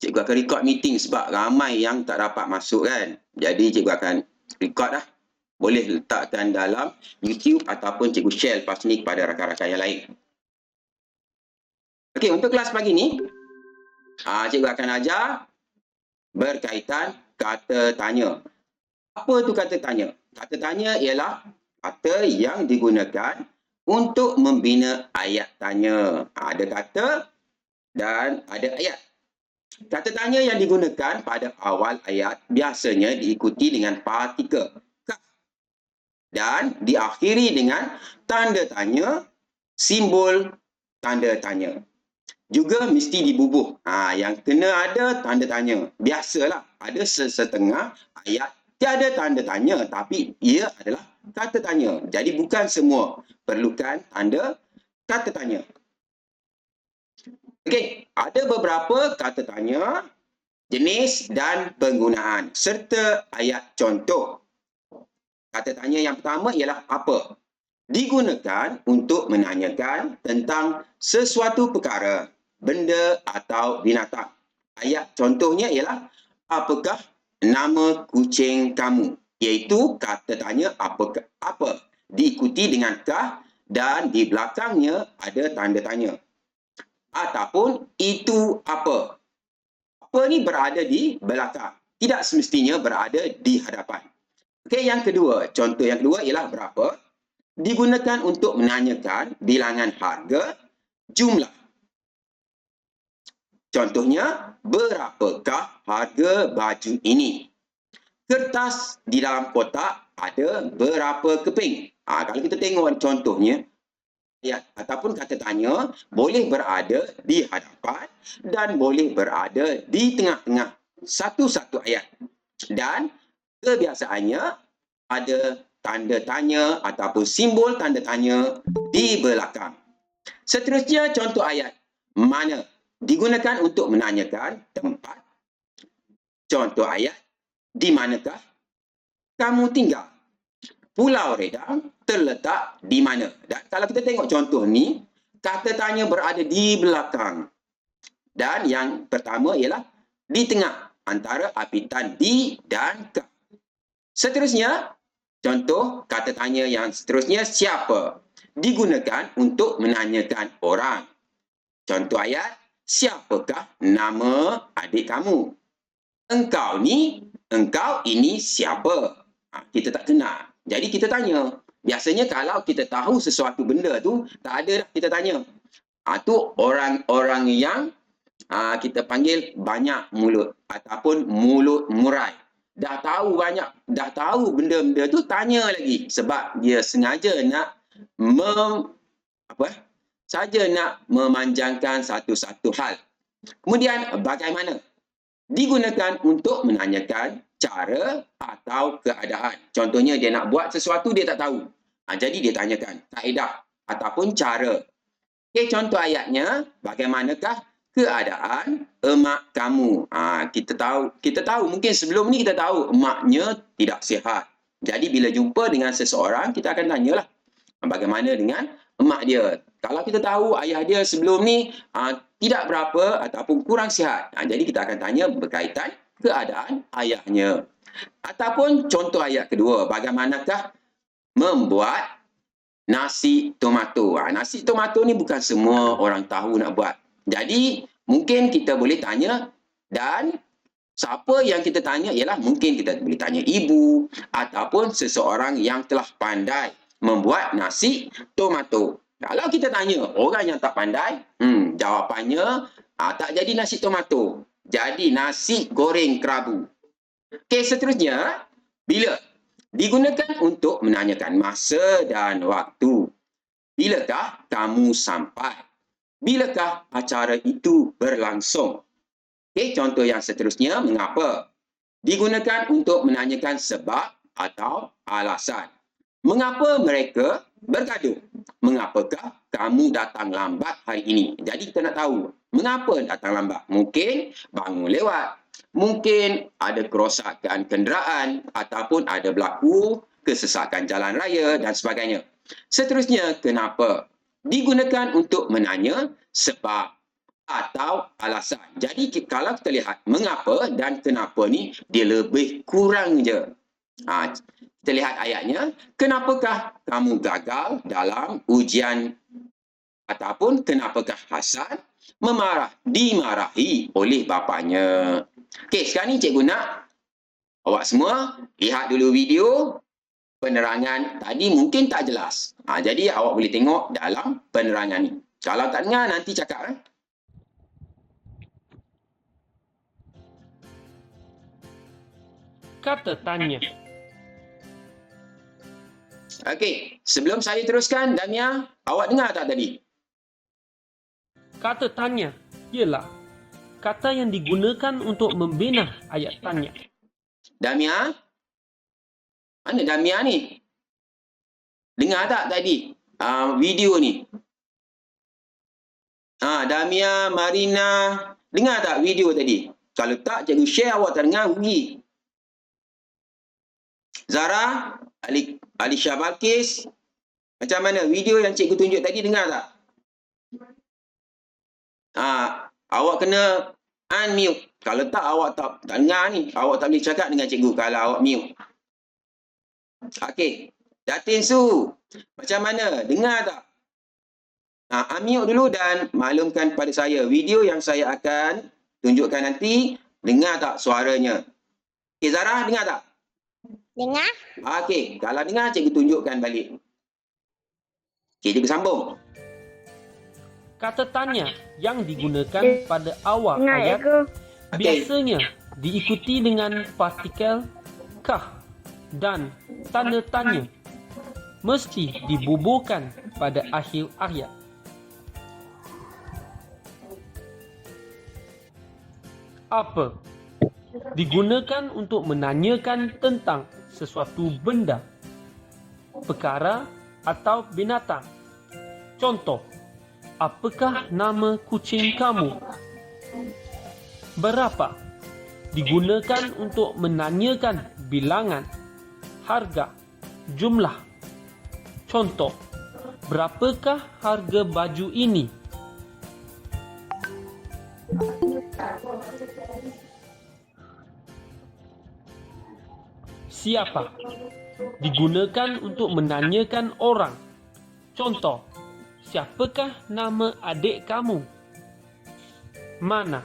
cikgu akan record meeting sebab ramai yang tak dapat masuk kan. Jadi cikgu akan record lah. Boleh letakkan dalam YouTube ataupun cikgu share lepas ni kepada rakan-rakan yang lain. Okey, untuk kelas pagi ni, cikgu akan ajar berkaitan kata tanya. Apa tu kata tanya? Kata tanya ialah kata yang digunakan untuk membina ayat tanya. Ada kata dan ada ayat. Kata tanya yang digunakan pada awal ayat biasanya diikuti dengan partikel kah dan diakhiri dengan tanda tanya, simbol tanda tanya. Juga mesti dibubuh. Yang kena ada tanda tanya. Biasalah, ada setengah ayat tiada tanda tanya, tapi ia adalah kata tanya. Jadi bukan semua perlukan tanda kata tanya. Okey, ada beberapa kata tanya, jenis dan penggunaan serta ayat contoh. Kata tanya yang pertama ialah apa? Digunakan untuk menanyakan tentang sesuatu perkara, benda atau binatang. Ayat contohnya ialah apakah nama kucing kamu? Iaitu kata tanya apa? Diikuti dengan kah dan di belakangnya ada tanda tanya. Ataupun itu apa? Apa ni berada di belakang. Tidak semestinya berada di hadapan. Okey, yang kedua, contoh yang kedua ialah berapa? Digunakan untuk menanyakan bilangan harga, jumlah. Contohnya, berapakah harga baju ini? Kertas di dalam kotak ada berapa keping? Kalau kita tengok contohnya, ayat ataupun kata tanya boleh berada di hadapan dan boleh berada di tengah-tengah satu-satu ayat. Dan kebiasaannya ada tanda tanya ataupun simbol tanda tanya di belakang. Seterusnya contoh ayat mana digunakan untuk menanyakan tempat. Contoh ayat, di manakah kamu tinggal? Pulau Redang terletak di mana? Dan kalau kita tengok contoh ni, kata tanya berada di belakang. Dan yang pertama ialah di tengah antara apitan di dan ke. Seterusnya, contoh kata tanya yang seterusnya siapa? Digunakan untuk menanyakan orang. Contoh ayat, siapakah nama adik kamu? Engkau ini siapa? Kita tak kenal. Jadi kita tanya. Biasanya kalau kita tahu sesuatu benda tu, tak ada dah kita tanya. Tu orang-orang yang kita panggil banyak mulut ataupun mulut murai. Dah tahu banyak, dah tahu benda-benda tu, tanya lagi. Sebab dia sengaja nak memanjangkan satu-satu hal. Kemudian bagaimana? Digunakan untuk menanyakan cara atau keadaan. Contohnya dia nak buat sesuatu dia tak tahu. Jadi dia tanyakan kaedah ataupun cara. Okey, contoh ayatnya, bagaimanakah keadaan emak kamu? Kita tahu mungkin sebelum ni kita tahu emaknya tidak sihat. Jadi bila jumpa dengan seseorang kita akan tanyalah bagaimana dengan emak dia. Kalau kita tahu ayah dia sebelum ni tidak berapa ataupun kurang sihat. Jadi kita akan tanya berkaitan keadaan ayahnya. Ataupun contoh ayat kedua, bagaimanakah membuat nasi tomato. Nasi tomato ni bukan semua orang tahu nak buat. Jadi mungkin kita boleh tanya, dan siapa yang kita tanya ialah mungkin kita boleh tanya ibu ataupun seseorang yang telah pandai membuat nasi tomato. Kalau kita tanya orang yang tak pandai, jawapannya tak jadi nasi tomato, jadi nasi goreng kerabu. Okey, seterusnya, bila digunakan untuk menanyakan masa dan waktu. Bilakah kamu sampai? Bilakah acara itu berlangsung? Okey, contoh yang seterusnya, mengapa? Digunakan untuk menanyakan sebab atau alasan. Mengapa mereka bergaduh? Mengapakah kamu datang lambat hari ini? Jadi kita nak tahu, mengapa datang lambat? Mungkin bangun lewat. Mungkin ada kerosakan kenderaan ataupun ada berlaku kesesakan jalan raya dan sebagainya. Seterusnya, kenapa? Digunakan untuk menanya sebab. atau alasan. Jadi kalau kita lihat mengapa dan kenapa ni, dia lebih kurang je. Kita lihat ayatnya. Kenapakah kamu gagal dalam ujian? Ataupun kenapakah Hasan dimarahi oleh bapanya? Okey, sekarang ni cikgu nak awak semua lihat dulu video. Penerangan tadi mungkin tak jelas. Jadi awak boleh tengok dalam penerangan ni. Kalau tak dengar, nanti cakap. Kata tanya. Okey, sebelum saya teruskan, Damia, awak dengar tak tadi? Kata tanya ialah kata yang digunakan untuk membina ayat tanya. Damia? Mana Damia ni? Dengar tak tadi video ni? Damia, Marina, dengar tak video tadi? Kalau tak, cikgu share, awak tak dengar, rugi. Zara, Alisha Balkis, macam mana? Video yang cikgu tunjuk tadi, dengar tak? Awak kena unmute. Kalau tak, awak tak dengar ni. Awak tak boleh cakap dengan cikgu kalau awak mute. Okey. Datin Su, macam mana? Dengar tak? Unmute dulu dan maklumkan pada saya. Video yang saya akan tunjukkan nanti, dengar tak suaranya? Okey, Zara, dengar tak? Dengar. Okey, kalau dengar, cikgu tunjukkan balik. Okey, cikgu sambung. Kata tanya yang digunakan pada awal ayat biasanya diikuti dengan partikel kah dan tanda tanya mesti dibubuhkan pada akhir ayat. Apa? Digunakan untuk menanyakan tentang sesuatu benda, perkara atau binatang. Contoh, apakah nama kucing kamu? Berapa? Digunakan untuk menanyakan bilangan, harga, jumlah. Contoh, berapakah harga baju ini? Siapa? Digunakan untuk menanyakan orang. Contoh, siapakah nama adik kamu? Mana?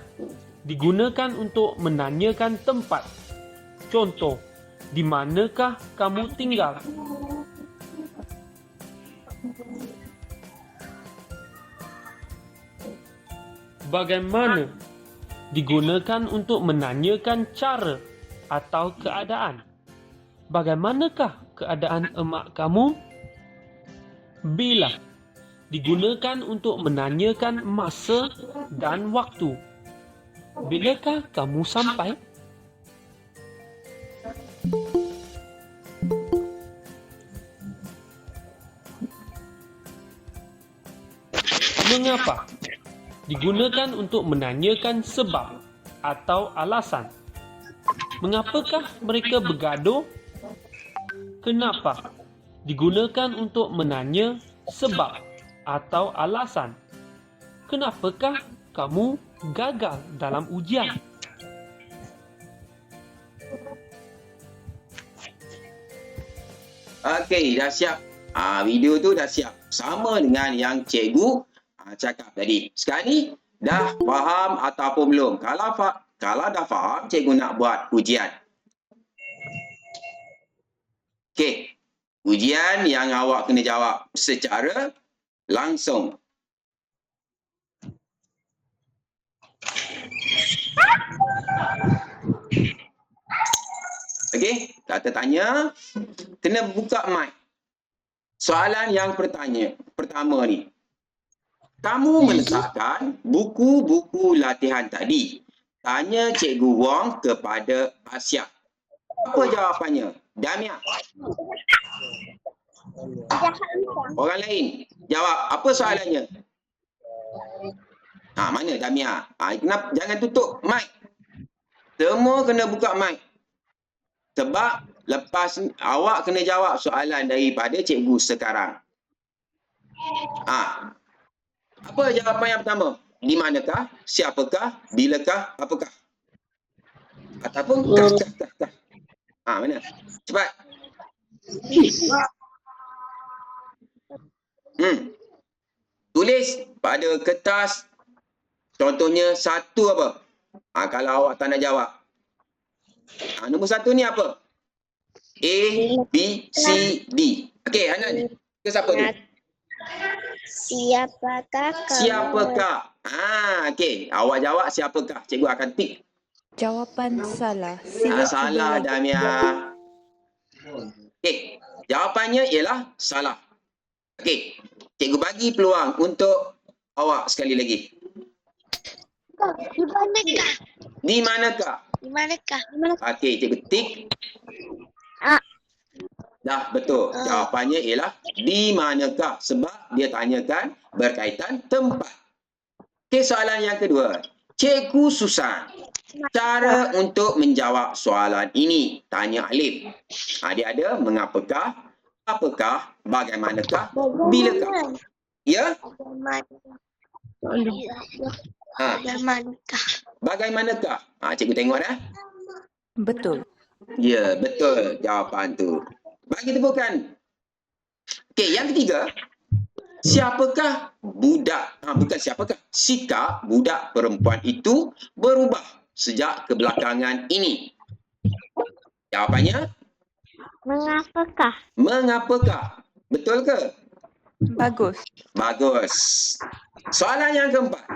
Digunakan untuk menanyakan tempat. Contoh, di manakah kamu tinggal? Bagaimana? Digunakan untuk menanyakan cara atau keadaan. Bagaimanakah keadaan emak kamu? Bila? Digunakan untuk menanyakan masa dan waktu. Bilakah kamu sampai? Mengapa? Digunakan untuk menanyakan sebab atau alasan. Mengapakah mereka bergaduh? Kenapa? Digunakan untuk menanya sebab atau alasan. Kenapakah kamu gagal dalam ujian? Okey, dah siap. Video tu dah siap. Sama dengan yang cikgu cakap tadi. Sekarang ni dah faham ataupun belum? Kalau dah faham, cikgu nak buat ujian. Okey. Ujian yang awak kena jawab secara langsung. Okey, kata tanya, kena buka mic. Soalan yang pertama ni. Kamu meletakkan buku-buku latihan tadi. Tanya Cikgu Wong kepada Asia. Apa jawapannya? Damia. Orang lain jawab. Apa soalannya? Mana Damia? Kenapa jangan tutup mic? Semua kena buka mic. Sebab lepas awak kena jawab soalan daripada cikgu sekarang. Apa jawapan yang pertama? Di manakah? Siapakah? Bilakah? Apakah? Ataupun kah. Mana? Cepat. Tulis pada kertas. Contohnya satu apa? Kalau awak tak nak jawab. Nombor satu ni apa? A, B, C, D. Okey, Hanan. Ke siapa tu? Siapakah kamu? Siapakah? Okey. Awak jawab siapakah. Cikgu akan tik. Jawapan salah. Sila Salah, cuba lagi. Damia. Okey. Jawapannya ialah salah. Okey. Cikgu bagi peluang untuk awak sekali lagi. Di manakah? Di manakah? Di manakah? Okey, cikgu tik. Dah betul. Jawapannya ialah di manakah? Sebab dia tanyakan berkaitan tempat. Okey, soalan yang kedua. Cikgu Susan, cara untuk menjawab soalan ini. Tanya Alif. Dia ada mengapakah, apakah, bagaimanakah, bilakah. Ya? Bagaimanakah? Bagaimanakah? Cikgu tengok dah. Betul. Ya, betul jawapan tu. Bagi tepukan. Okey, yang ketiga. Siapakah budak? Bukan siapakah. Sikap budak perempuan itu berubah sejak kebelakangan ini. Jawapannya? Mengapakah? Mengapakah? Betul ke? Bagus. Bagus. Soalan yang keempat.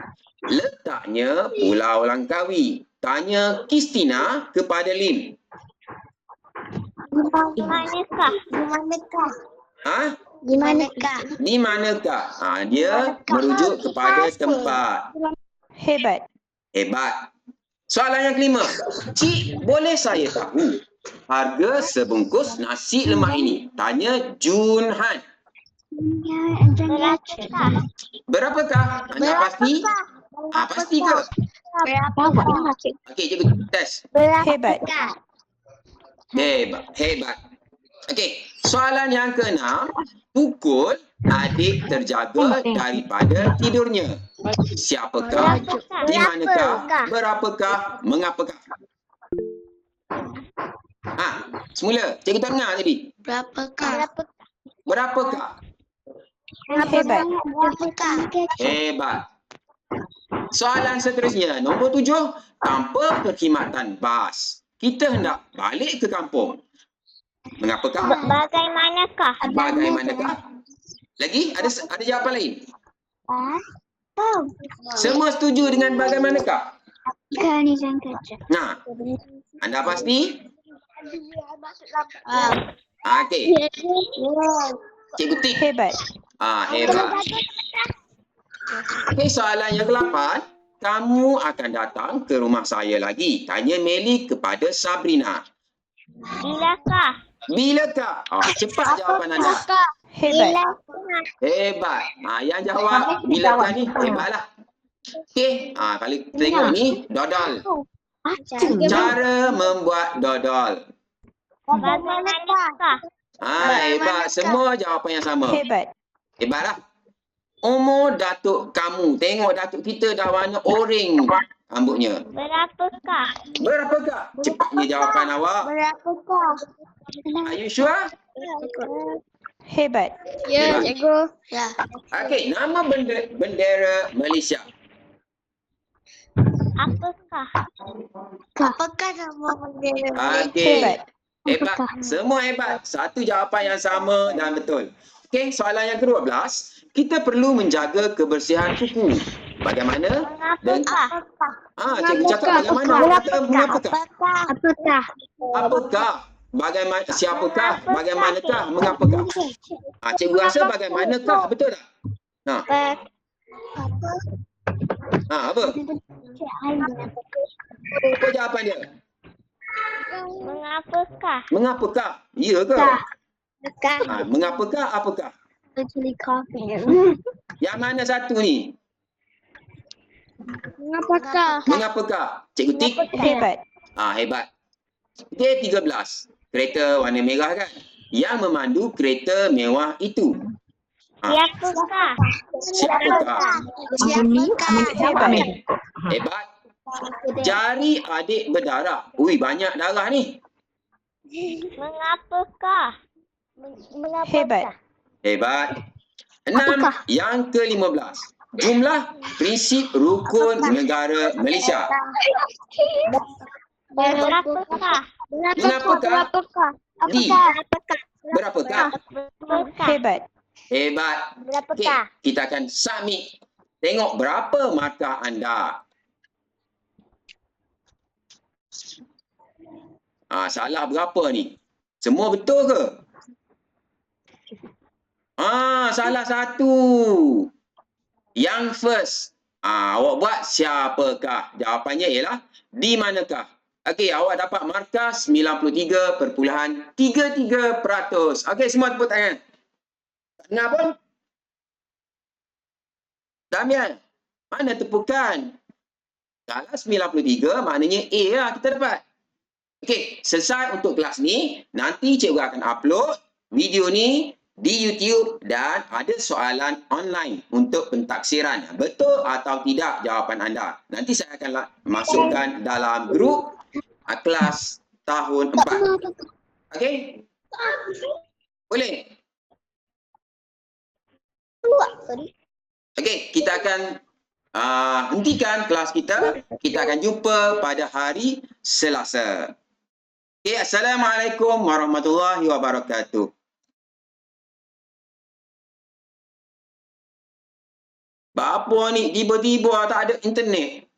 Letaknya Pulau Langkawi. Tanya Kristina kepada Lim. Di manakah? Di manakah? Di manakah? Di manakah? Dia merujuk kepada tempat. Hebat. Hebat. Soalan yang kelima. Cik, boleh saya tahu harga sebungkus nasi lemak ini? Tanya Junhan. Berapakah? Anda pasti? Pasti ke? Berapa? Okey, cikgu test. Hebat. Hebat. Okey, soalan yang keenam. Pukul adik terjaga daripada tidurnya. Siapakah? Di manakah? Berapakah? Mengapakah? Semula. Cikgu tak dengar tadi. Berapakah? Berapakah? Hebat. Berapakah? Hebat. Soalan seterusnya. Nombor 7. Tanpa perkhidmatan bas, kita hendak balik ke kampung. Mengapakah? Bagaimanakah? Bagaimanakah? Lagi? Ada jawapan lain? Semua setuju dengan bagaimanakah? Anda pasti? Okey. Cikgu tik. Hebat. Hebat. Okey, soalan yang ke-8. Kamu akan datang ke rumah saya lagi. Tanya Meli kepada Sabrina. Bilakah? Cepat jawapan anda. Hebat. Hebat. Yang jawab bilakah ni hebatlah. Okey, kalau tengok ni dodol. Cara membuat dodol. Bagaimanakah? Hebat. Semua jawapan yang sama. Hebat. Hebatlah. Umur datuk kamu. Tengok datuk kita dah warna oren rambutnya. Berapakah? Cepatnya jawapan awak. Berapakah? Are you sure? Hebat. Ya, Hebat. cikgu. Ya. Okey, nama bendera Malaysia. Apakah nama bendera? Okey. Hebat. Hebat. Semua hebat. Satu jawapan yang sama dan betul. Okey, soalan yang ke-12. Kita perlu menjaga kebersihan kuku. Bagaimana? Cikgu cakap bagaimana? Awak kata mengapakah? Apakah? Bagaimana? Siapakah? Bagaimanakah? Mengapakah? Cikgu rasa bagaimanakah? Betul tak? Apa? Apa jawapan dia? Mengapakah? Ya ke? Mengapakah? Apakah? Yang mana satu ni? Mengapakah? Cikgu tik? Hebat. Hebat. Okey, 13. Kereta warna merah kan? Yang memandu kereta mewah itu. Siapakah? Siapakah? Hebat. Hebat. Jari adik berdarah. Ui, banyak darah ni. Mengapakah? Hebat. Hebat. 6. Yang ke-15. Jumlah prinsip rukun negara Malaysia. Berapakah? Mengapakah? Di. Berapakah? Hebat. Hebat. Okey, Berapakah? kita akan submit. Tengok berapa markah anda. Salah berapa ni? Semua betul ke? Salah satu. Yang first. Awak buat siapakah? Jawapannya ialah di manakah? Okey, awak dapat markah 93.33%. Okey, semua tepuk tangan. Tak dengar pun? Damian, mana tepukan? Kalau 93, maknanya A lah kita dapat. Okey, selesai untuk kelas ni. Nanti cikgu akan upload video ni di YouTube dan ada soalan online untuk pentaksiran. Betul atau tidak jawapan anda. Nanti saya akan masukkan dalam grup kelas tahun 4. Okey? Boleh? Okey, kita akan hentikan kelas kita. Kita akan jumpa pada hari Selasa. Okey, Assalamualaikum warahmatullahi wabarakatuh. Apa ni? Tiba-tiba tak ada internet.